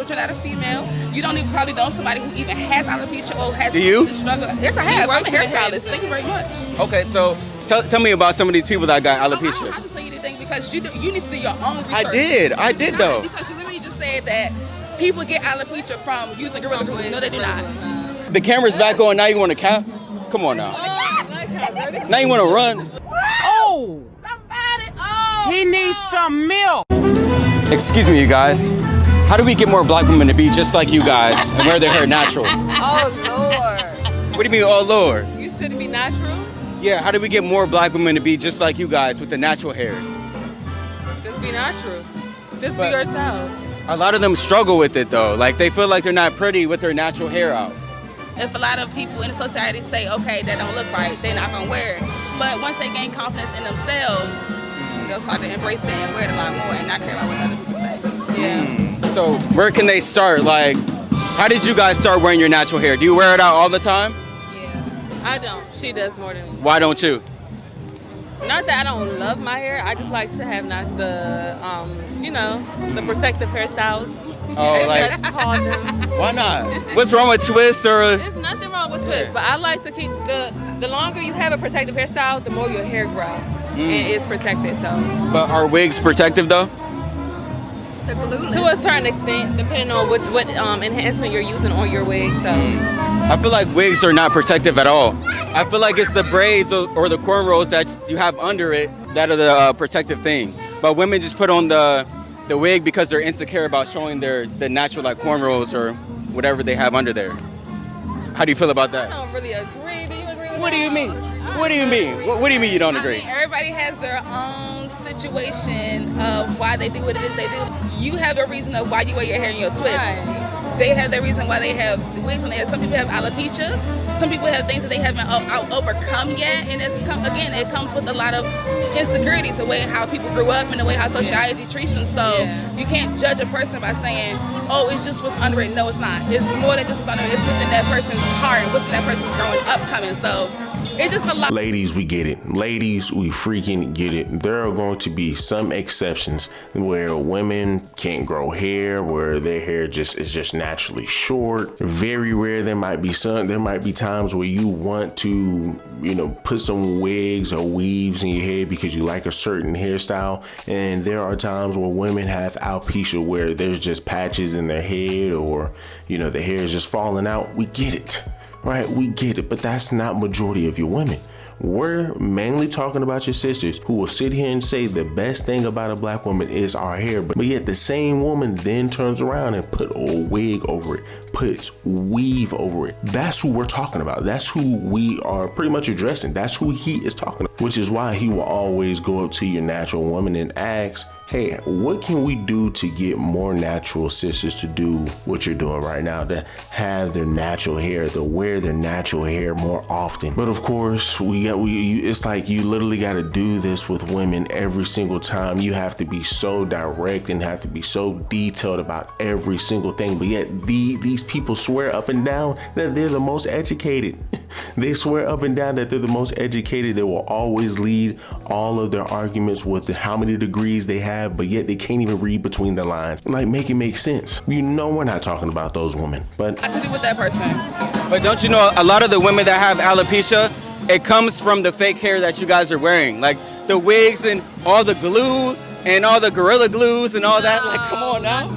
But you're not a female. You don't even probably know somebody who even has alopecia or has the struggle. Yes, I have. I'm a hairstylist. Thank you very much. Okay, so tell me about some of these people that got alopecia. I don't have to tell you anything because you need to do your own research. I did though. Because you literally just said that people get alopecia from using Gorilla Glue. No, they do not. The camera's back on. Now you want to cap? Come on now. Now you want to run? Oh! Somebody! Oh! He needs some milk. Excuse me, you guys. How do we get more black women to be just like you guys and wear their hair natural? Oh, Lord. What do you mean, oh, Lord? You said to be natural? Yeah, how do we get more black women to be just like you guys with the natural hair? Just be natural. Just be yourself. A lot of them struggle with it, though. Like, they feel like they're not pretty with their natural hair out. If a lot of people in society say, okay, that don't look right, they're not going to wear it. But once they gain confidence in themselves, they'll start to embrace it and wear it a lot more and not care about what other people say. Yeah. So where can they start? Like, how did you guys start wearing your natural hair? Do you wear it out all the time? Yeah. I don't. She does more than me. Why don't you? Not that I don't love my hair. I just like to have not the, the protective hairstyles. Oh, like, call them. Why not? What's wrong with twists or? There's nothing wrong with twists, but I like to keep the longer you have a protective hairstyle, the more your hair grows and it's protected. So. But are wigs protective though? To a certain extent, depending on what enhancement you're using on your wig. So. I feel like wigs are not protective at all. I feel like it's the braids or the cornrows that you have under it that are the protective thing. But women just put on the wig because they're insecure about showing the natural like cornrows or whatever they have under there. How do you feel about that? I don't really agree. Do you agree with What do you mean? What do you mean? What do you mean you don't agree? I mean, everybody has their own situation of why they do what it is they do. You have a reason of why you wear your hair in your twist. Right. They have their reason why they have wigs on their head. Some people have alopecia. Some people have things that they haven't overcome yet. And it comes with a lot of insecurities, the way how people grew up and the way how society treats them. So you can't judge a person by saying, oh, it's just what's under it. No, it's not. It's more than just what's under it. It's within that person's heart and within that person's growing up coming. So it's just a lot. Ladies, we get it. Ladies, we freaking get it. There are going to be some exceptions where women can't grow hair, where their hair is just naturally short. Very rare. There might be times where you want to, put some wigs or weaves in your hair because you like a certain hairstyle. And there are times where women have alopecia where there's just patches in their head or, the hair is just falling out. We get it. Right, we get it, but that's not majority of your women. We're mainly talking about your sisters who will sit here and say the best thing about a black woman is our hair, but yet the same woman then turns around and put a wig over it, puts weave over it. That's who we're talking about. That's who we are pretty much addressing. That's who he is talking about, which is why he will always go up to your natural woman and ask, hey, what can we do to get more natural sisters to do what you're doing right now, to have their natural hair, to wear their natural hair more often? But of course, it's like you literally got to do this with women every single time. You have to be so direct and have to be so detailed about every single thing. But yet these people swear up and down that they're the most educated. They swear up and down that they're the most educated. They will always lead all of their arguments with how many degrees they have, but yet they can't even read between the lines. Like, make it make sense. We're not talking about those women, but to do with that person. But don't you know, a lot of the women that have alopecia, it comes from the fake hair that you guys are wearing. Like the wigs and all the glue and all the Gorilla Glues and all that. Like, come on now.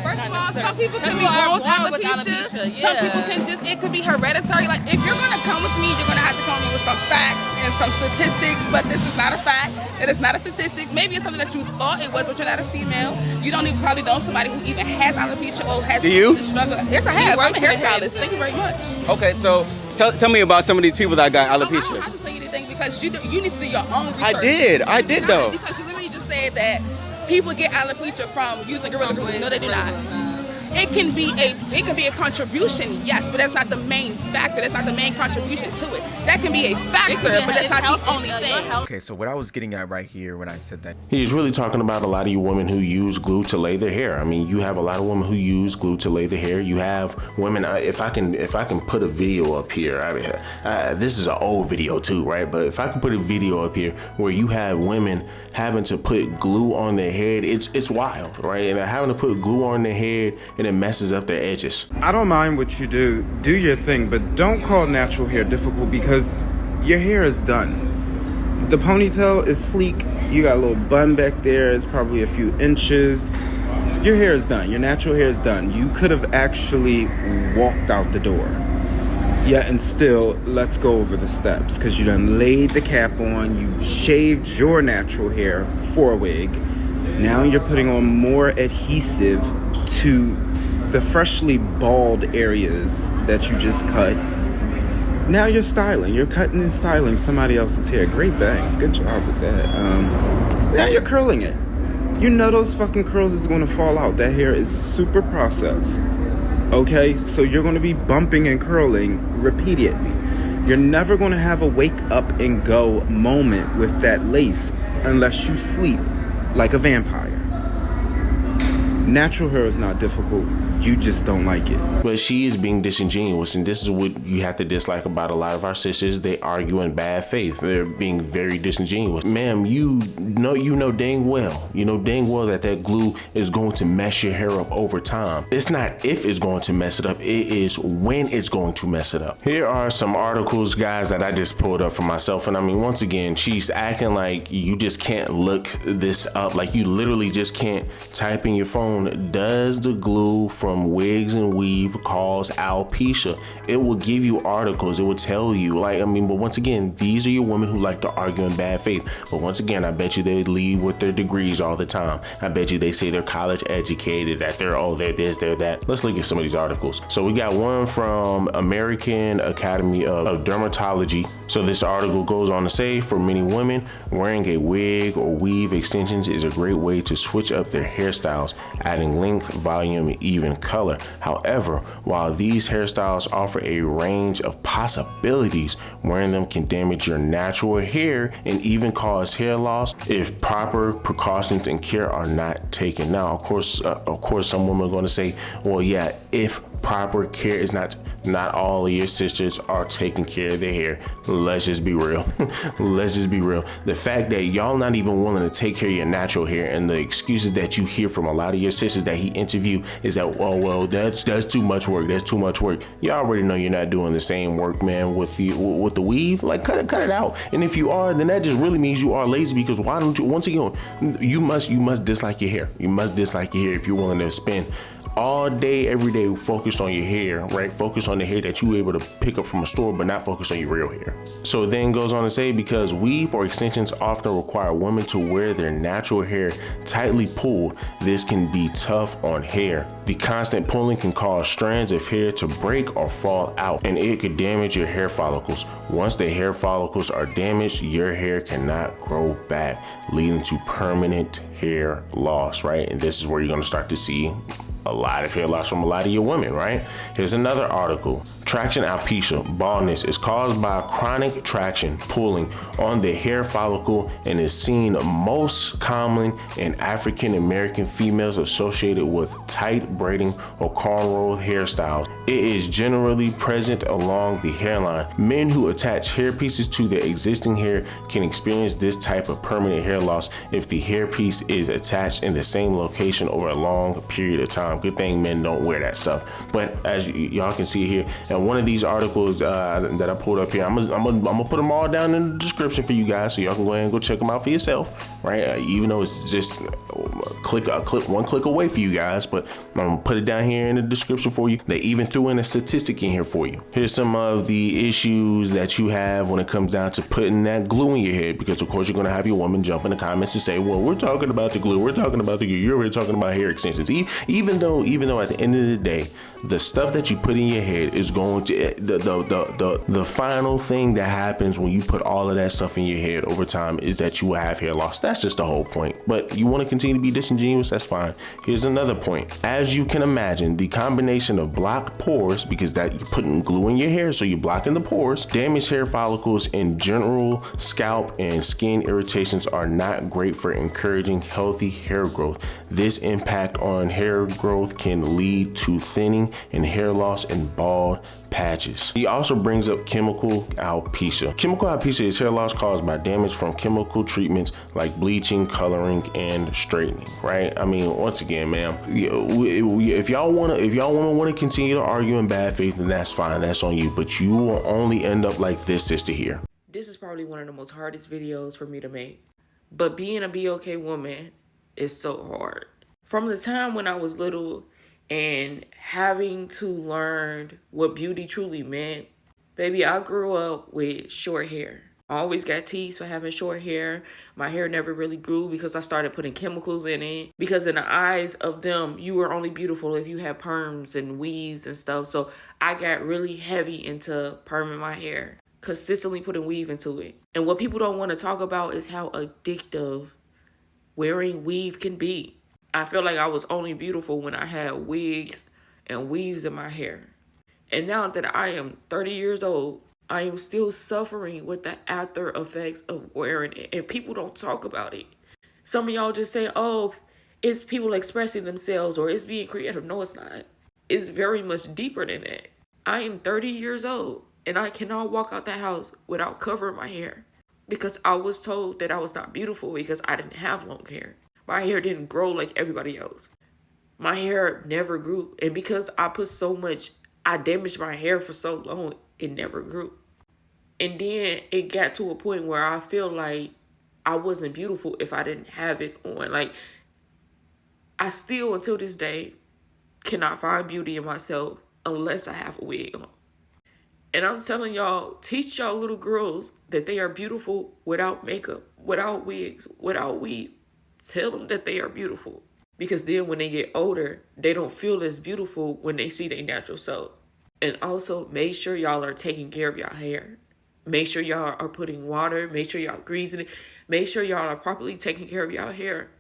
First of all, some people can be born with alopecia. Some people it could be hereditary. Like, if you're going to come with me, you're going to have to come with me with some facts and some statistics, but this is not a fact. It is not a statistic. Maybe it's something that you thought it was, but you're not a female. You don't even probably know somebody who even has alopecia or has struggle. Yes, I have. I'm a hairstylist. Thank you very much. Okay, so tell me about some of these people that got alopecia. I don't have to tell you anything because you need to do your own research. I did though. Because you literally just said that people get alopecia from using Gorilla Glue. No, they do not. It can be a contribution, yes, but that's not the main factor. That's not the main contribution to it. That can be a factor, but that's not the only thing. Okay, so what I was getting at right here when I said that, he's really talking about a lot of you women who use glue to lay their hair. I mean, you have a lot of women who use glue to lay their hair. You have women. If I can put a video up here, this is an old video too, right? But if I can put a video up here where you have women having to put glue on their head, it's wild, right? And having to put glue on their head and it messes up their edges. I don't mind what you do. Do your thing, but don't call natural hair difficult because your hair is done. The ponytail is sleek. You got a little bun back there. It's probably a few inches. Your hair is done. Your natural hair is done. You could have actually walked out the door. Yeah, and still, let's go over the steps because you done laid the cap on. You shaved your natural hair for a wig. Now you're putting on more adhesive to the freshly bald areas that you just cut. Now you're styling. You're cutting and styling somebody else's hair. Great bangs. Good job with that. Now you're curling it. You know those fucking curls is going to fall out. That hair is super processed. Okay? So you're going to be bumping and curling repeatedly. You're never going to have a wake up and go moment with that lace unless you sleep like a vampire. Natural hair is not difficult. You just don't like it. But she is being disingenuous, and this is what you have to dislike about a lot of our sisters. They argue in bad faith. They're being very disingenuous. Ma'am, you know dang well that glue is going to mess your hair up over time. It's not if it's going to mess it up, it is when it's going to mess it up. Here are some articles, guys, that I just pulled up for myself. And I mean, once again, she's acting like you just can't look this up. Like you literally just can't type in your phone, does the glue from Wigs and Weave cause alopecia? It will give you articles. It will tell you, but once again, these are your women who like to argue in bad faith. But once again, I bet you they leave with their degrees all the time. I bet you they say they're college educated, that they're this, they're that. Let's look at some of these articles. So we got one from American Academy of Dermatology. So this article goes on to say, for many women, wearing a wig or weave extensions is a great way to switch up their hairstyles, adding length, volume, and even color. However, while these hairstyles offer a range of possibilities, wearing them can damage your natural hair and even cause hair loss if proper precautions and care are not taken. Now, of course, some women are going to say, well, yeah, if proper care is not all of your sisters are taking care of their hair. Let's just be real. Let's just be real. The fact that y'all not even willing to take care of your natural hair, and the excuses that you hear from a lot of your sisters that he interviewed is that, oh, well, that's too much work. That's too much work. You already know you're not doing the same work, man, with the weave. Like, cut it out. And if you are, then that just really means you are lazy, because why don't you, once again, you must dislike your hair. You must dislike your hair if you're willing to spend all day, every day focused on your hair, right? Focus on the hair that you were able to pick up from a store, but not focus on your real hair. So it then goes on to say, because weave or extensions often require women to wear their natural hair tightly pulled, this can be tough on hair. The constant pulling can cause strands of hair to break or fall out, and it could damage your hair follicles. Once the hair follicles are damaged, your hair cannot grow back, leading to permanent hair loss, right? And this is where you're going to start to see a lot of hair loss from a lot of your women, right? Here's another article. Traction alopecia, baldness, is caused by chronic traction, pulling on the hair follicle, and is seen most commonly in African American females associated with tight braiding or cornrow hairstyles. It is generally present along the hairline. Men who attach hair pieces to their existing hair can experience this type of permanent hair loss if the hairpiece is attached in the same location over a long period of time. Good thing men don't wear that stuff. But as y'all can see here, and one of these articles that I pulled up here, I'm gonna put them all down in the description for you guys, so y'all can go ahead and go check them out for yourself, right? Even though it's just one click away for you guys, but I'm gonna put it down here in the description for you. They even threw in a statistic in here for you. Here's some of the issues that you have when it comes down to putting that glue in your head, because of course you're gonna have your woman jump in the comments and say, well, we're talking about the glue, we're talking about the glue, you're already talking about hair extensions. Even though at the end of the day, the stuff that you put in your head is going to the final thing that happens when you put all of that stuff in your head over time is that you will have hair loss. That's just the whole point. But you want to continue to be disingenuous, that's fine. Here's another point. As you can imagine, the combination of blocked pores, because that you're putting glue in your hair, so you're blocking the pores, damaged hair follicles, and general scalp and skin irritations are not great for encouraging healthy hair growth. This impact on hair growth growth can lead to thinning and hair loss and bald patches. He also brings up chemical alopecia. Chemical alopecia is hair loss caused by damage from chemical treatments like bleaching, coloring, and straightening, right? I mean, once again, ma'am, if y'all want to continue to argue in bad faith, then that's fine, that's on you, but you will only end up like this sister here. This is probably one of the most hardest videos for me to make, but being a BOK woman is so hard. From the time when I was little and having to learn what beauty truly meant, baby, I grew up with short hair. I always got teased for having short hair. My hair never really grew because I started putting chemicals in it. Because in the eyes of them, you were only beautiful if you had perms and weaves and stuff. So I got really heavy into perming my hair, consistently putting weave into it. And what people don't want to talk about is how addictive wearing weave can be. I feel like I was only beautiful when I had wigs and weaves in my hair. And now that I am 30 years old, I am still suffering with the after effects of wearing it. And people don't talk about it. Some of y'all just say, oh, it's people expressing themselves or it's being creative. No, it's not. It's very much deeper than that. I am 30 years old and I cannot walk out the house without covering my hair because I was told that I was not beautiful because I didn't have long hair. My hair didn't grow like everybody else. My hair never grew. And because I damaged my hair for so long, it never grew. And then it got to a point where I feel like I wasn't beautiful if I didn't have it on. Like, I still, until this day, cannot find beauty in myself unless I have a wig on. And I'm telling y'all, teach y'all little girls that they are beautiful without makeup, without wigs, without weave. Tell them that they are beautiful. Because then when they get older, they don't feel as beautiful when they see their natural self. And also, make sure y'all are taking care of y'all hair. Make sure y'all are putting water. Make sure y'all greasing it. Make sure y'all are properly taking care of y'all hair.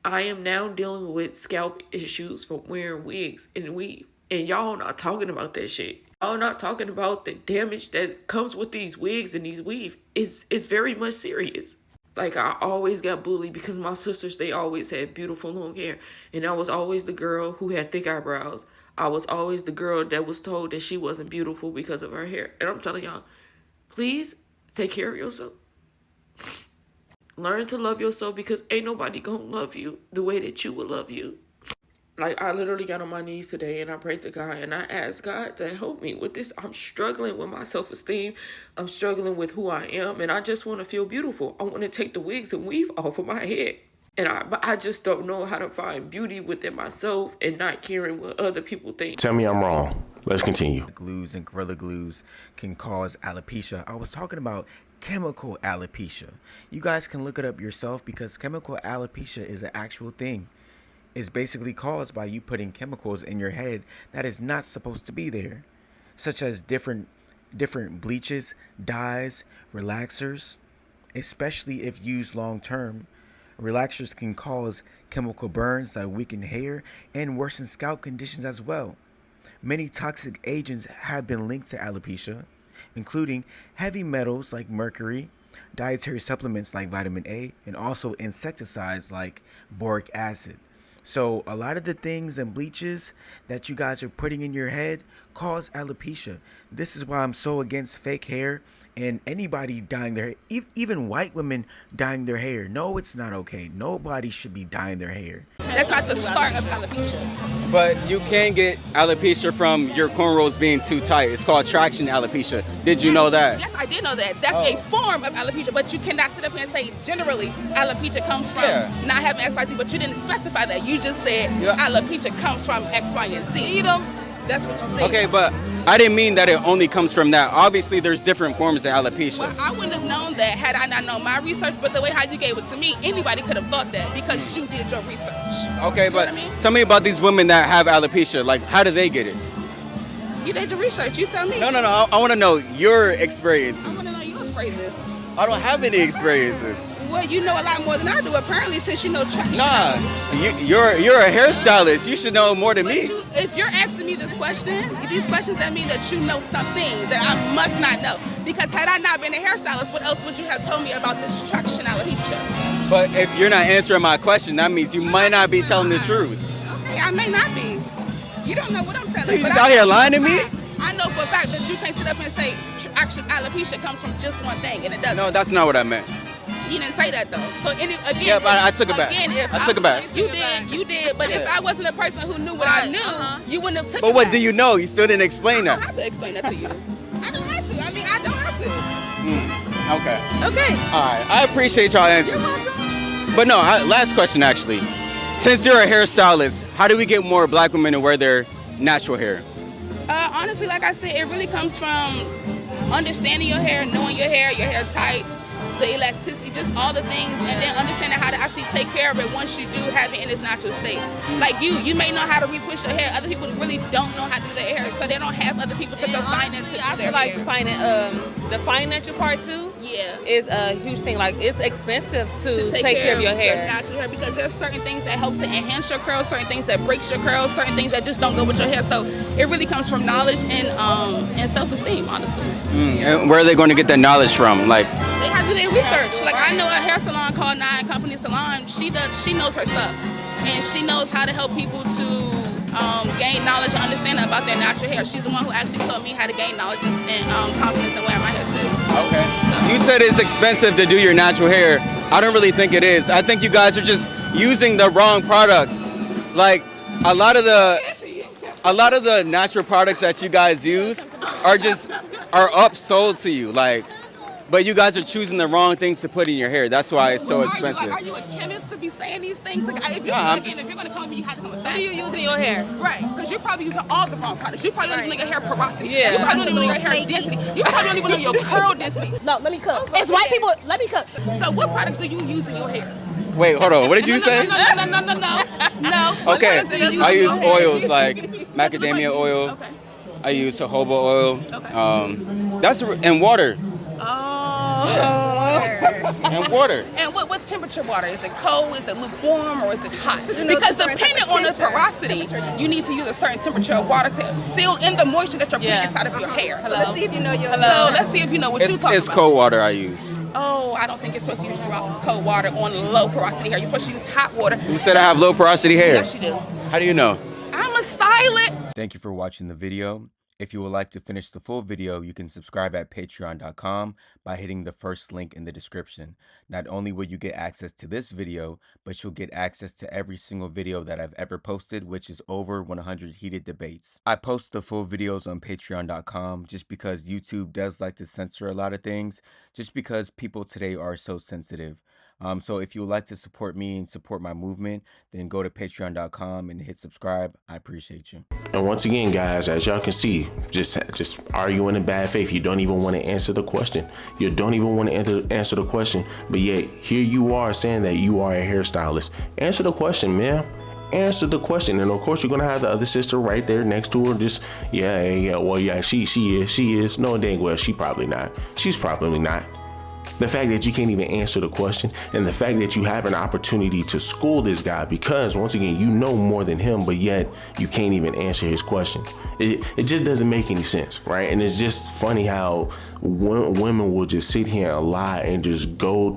I am now dealing with scalp issues from wearing wigs and weave. And y'all not talking about that shit. Y'all not talking about the damage that comes with these wigs and these weave. It's very much serious. Like, I always got bullied because my sisters, they always had beautiful long hair. And I was always the girl who had thick eyebrows. I was always the girl that was told that she wasn't beautiful because of her hair. And I'm telling y'all, please take care of yourself. Learn to love yourself because ain't nobody gonna love you the way that you will love you. Like, I literally got on my knees today and I prayed to God and I asked God to help me with this. I'm struggling with my self-esteem. I'm struggling with who I am and I just want to feel beautiful. I want to take the wigs and weave off of my head. But I just don't know how to find beauty within myself and not caring what other people think. Tell me I'm wrong. Let's continue. Glues and Gorilla Glues can cause alopecia. I was talking about chemical alopecia. You guys can look it up yourself because chemical alopecia is an actual thing. It's basically caused by you putting chemicals in your head that is not supposed to be there, such as different bleaches, dyes, relaxers, especially if used long term. Relaxers can cause chemical burns that weaken hair and worsen scalp conditions as well. Many toxic agents have been linked to alopecia, including heavy metals like mercury, dietary supplements like vitamin A, and also insecticides like boric acid. So a lot of the things and bleaches that you guys are putting in your head cause alopecia. This is why I'm so against fake hair and anybody dyeing their hair, even white women dyeing their hair. No, it's not okay. Nobody should be dyeing their hair. That's not the start of alopecia. But you can get alopecia from your cornrows being too tight. It's called traction alopecia. Did you know that? Yes, I did know that. That's a form of alopecia, but you cannot sit up here and say generally alopecia comes from not having XYZ, but you didn't specify that. You just said alopecia comes from X, Y, and Z. That's what you said. Okay, but I didn't mean that it only comes from that. Obviously, there's different forms of alopecia. Well, I wouldn't have known that had I not known my research, but the way how you gave it to me, anybody could have thought that because you did your research. Okay, you but tell me about these women that have alopecia. Like, how do they get it? You did your research. You tell me. No. I want to know your experiences. I want to know your experiences. I don't have any experiences. Well, you know a lot more than I do, apparently, since you know traction. Nah, you're a hairstylist. You should know more than me. If you're asking me this question, these questions that mean that you know something that I must not know. Because had I not been a hairstylist, what else would you have told me about this traction alopecia? But if you're not answering my question, that means you might not be telling the truth. Okay, Okay, I may not be. You don't know what I'm telling So you. you just out here lying to me? I know for a fact that you can't sit up and say actually alopecia comes from just one thing, and it doesn't. No, that's not what I meant. You didn't say that though. So again, Yeah, but I took it back. I took it back. You did. But if I wasn't a person who knew what I knew, you wouldn't have took it But what back. do you know? You still didn't explain I don't that. have to explain that to you. I don't have to. I mean, I don't have to. Okay. Okay. All right. I appreciate y'all answers. But no, last question actually. Since you're a hairstylist, how do we get more black women to wear their natural hair? Honestly, like I said, it really comes from understanding your hair, knowing your hair type, the elasticity, just all the things, and then understanding how to actually take care of it once you do have it in its natural state. Like you may know how to retwist your hair. Other people really don't know how to do their hair, so they don't have other people to confine into do their like hair. the financial part too. Yeah. Is a huge thing. Like it's expensive to take take care of your hair. natural hair, because there's certain things that helps to enhance your curls, certain things that breaks your curls, certain things that just don't go with your hair. So it really comes from knowledge and self-esteem, honestly. And where are they going to get that knowledge from? Like, They have to do their research. Like I know a hair salon called Nine Company Salon. She knows her stuff, and she knows how to help people to gain knowledge and understanding about their natural hair. She's the one who actually taught me how to gain knowledge and confidence in wearing my hair too. okay. You said it's expensive to do your natural hair. I don't really think it is. I think you guys are just using the wrong products. Like a lot of the natural products that you guys use are upsold to you. Like, but you guys are choosing the wrong things to put in your hair. That's why it's so expensive. Are you a chemist to be saying these things? Like, if you're Nah, if you're gonna come with me, you have to come with What facts. do you use in your hair? Right, because you're probably using all the wrong products. You probably don't even know your hair porosity. Yeah. You probably don't even know your hair density. You probably don't even know your curl density. No, let me cook. It's white people. Let me cook. So what products do you use in your hair? Wait, hold on. What did you say? No. What Okay, products do you I in use your hair? oils like macadamia oil. Okay. I use jojoba oil. Okay. And water. Oh. And water. And what temperature water? Is it cold? Is it lukewarm? Or is it hot? Because depending on the porosity, you need to use a certain temperature of water to seal in the moisture that you're putting inside of your hair. So let's see if you know your. So let's see if you know what you're talking It's about. cold water I use. Oh, I don't think it's supposed to use cold water on low porosity hair. You're supposed to use hot water. You said I have low porosity hair. Yes, you do. How do you know? I'm a stylist. Thank you for watching the video. If you would like to finish the full video, you can subscribe at patreon.com by hitting the first link in the description. Not only will you get access to this video, but you'll get access to every single video that I've ever posted, which is over 100 heated debates. I post the full videos on patreon.com just because YouTube does like to censor a lot of things, just because people today are so sensitive. So if you would like to support me and support my movement, then go to patreon.com and hit subscribe. I appreciate you. And once again, guys, as y'all can see, just arguing in bad faith. You don't even want to answer the question. You don't even want to answer the question. But yet, here you are saying that you are a hairstylist. Answer the question, man. Answer the question. And of course, you're going to have the other sister right there next to her. Just, yeah, she is. No, dang well, she probably not. She's probably not. The fact that you can't even answer the question, and the fact that you have an opportunity to school this guy, because once again, you know more than him, but yet you can't even answer his question. It just doesn't make any sense, right? And it's just funny how women will just sit here and lie and just go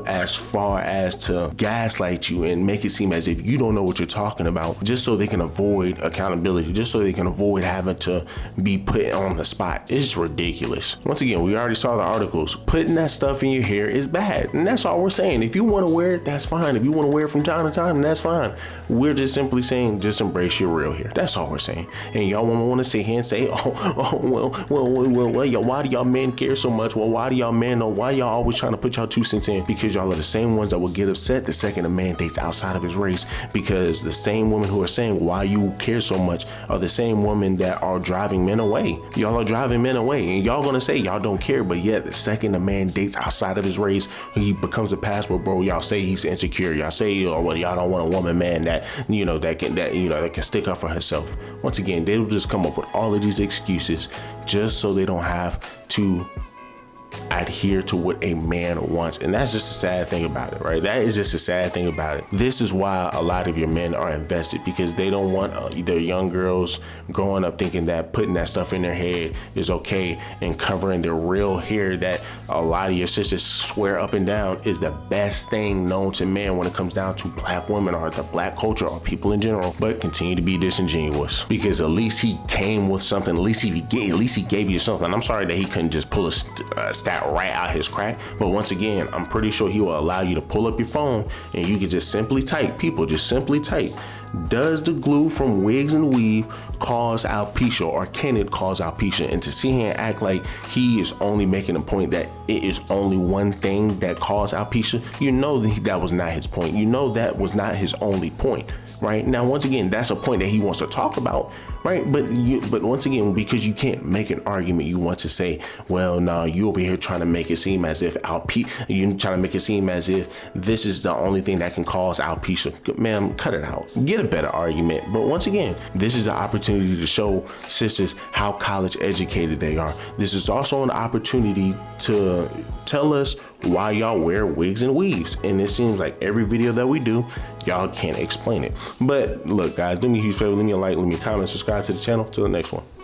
as far as to gaslight you and make it seem as if you don't know what you're talking about, just so they can avoid accountability, just so they can avoid having to be put on the spot. It's just ridiculous. Once again, we already saw the articles. Putting that stuff in your hair is bad, and that's all we're saying. If you want to wear it, that's fine. If you want to wear it from time to time, that's fine. We're just simply saying, just embrace your real hair. That's all we're saying. And y'all want to sit here and say, well, y'all, why do y'all men care so much? Well, why do y'all men know? Why y'all always trying to put y'all 2 cents in? Because y'all are the same ones that will get upset the second a man dates outside of his race. Because the same women who are saying why you care so much are the same women that are driving men away. Y'all are driving men away, and y'all gonna say y'all don't care, but yet the second a man dates outside of his race, he becomes a passport bro. Y'all say he's insecure. Y'all say, oh well, y'all don't want a woman man that can stick up for herself. Once again, they'll just come up with all of these excuses just so they don't have to adhere to what a man wants. And that's just a sad thing about it, right? That is just a sad thing about it. This is why a lot of your men are invested, because they don't want their young girls growing up thinking that putting that stuff in their head is okay, and covering their real hair that a lot of your sisters swear up and down is the best thing known to men when it comes down to black women or the black culture or people in general. But continue to be disingenuous, because at least he came with something. At least he gave you something. I'm sorry that he couldn't just pull a stat right out his crack, but once again, I'm pretty sure he will allow you to pull up your phone and you can just simply type, people just simply type, does the glue from Wigs and Weave cause alopecia, or can it cause alopecia? And to sit here and act like he is only making a point that it is only one thing that causes alopecia, you know that was not his point. You know that was not his only point, right? Now, once again, that's a point that he wants to talk about, right? But once again, because you can't make an argument, you want to say, well, no, you over here trying to make it seem as if you trying to make it seem as if this is the only thing that can cause alopecia. Man, cut it out. Get a better argument. But once again, this is an opportunity to show sisters how college educated they are. This is also an opportunity to tell us why y'all wear wigs and weaves. And it seems like every video that we do, y'all can't explain it. But look, guys, do me a huge favor, leave me a like, leave me a comment, subscribe to the channel. Till the next one.